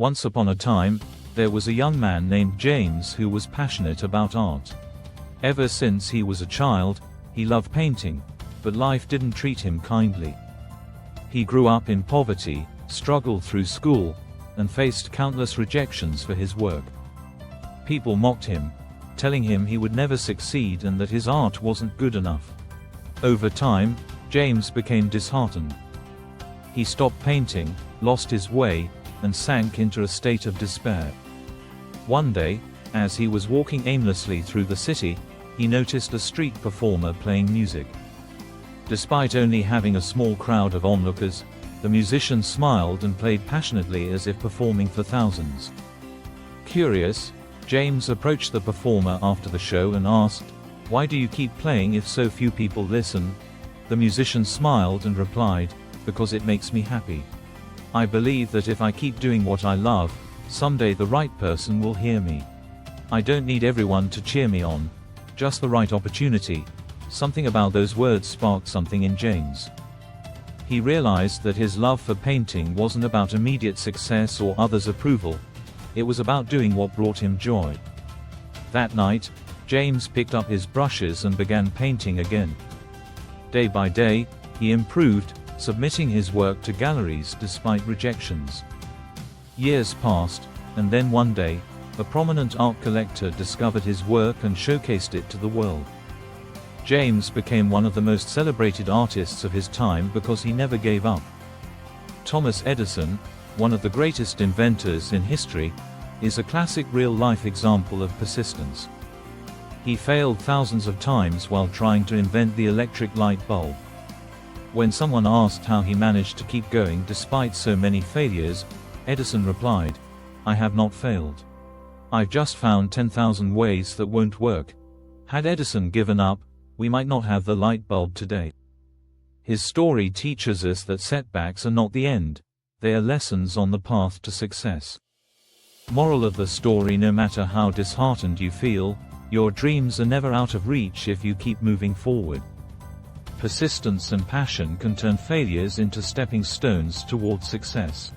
Once upon a time, there was a young man named James who was passionate about art. Ever since he was a child, he loved painting, but life didn't treat him kindly. He grew up in poverty, struggled through school, and faced countless rejections for his work. People mocked him, telling him he would never succeed and that his art wasn't good enough. Over time, James became disheartened. He stopped painting, lost his way, and sank into a state of despair. One day, as he was walking aimlessly through the city, he noticed a street performer playing music. Despite only having a small crowd of onlookers, the musician smiled and played passionately as if performing for thousands. Curious, James approached the performer after the show and asked, "Why do you keep playing if so few people listen?" The musician smiled and replied, "Because it makes me happy. I believe that if I keep doing what I love, someday the right person will hear me. I don't need everyone to cheer me on, just the right opportunity." Something about those words sparked something in James. He realized that his love for painting wasn't about immediate success or others' approval. It was about doing what brought him joy. That night, James picked up his brushes and began painting again. Day by day, he improved, submitting his work to galleries despite rejections. Years passed, and then one day, a prominent art collector discovered his work and showcased it to the world. James became one of the most celebrated artists of his time because he never gave up. Thomas Edison, one of the greatest inventors in history, is a classic real-life example of persistence. He failed thousands of times while trying to invent the electric light bulb. When someone asked how he managed to keep going despite so many failures, Edison replied, "I have not failed. I've just found 10,000 ways that won't work." Had Edison given up, we might not have the light bulb today. His story teaches us that setbacks are not the end, they are lessons on the path to success. Moral of the story: no matter how disheartened you feel, your dreams are never out of reach if you keep moving forward. Persistence and passion can turn failures into stepping stones toward success.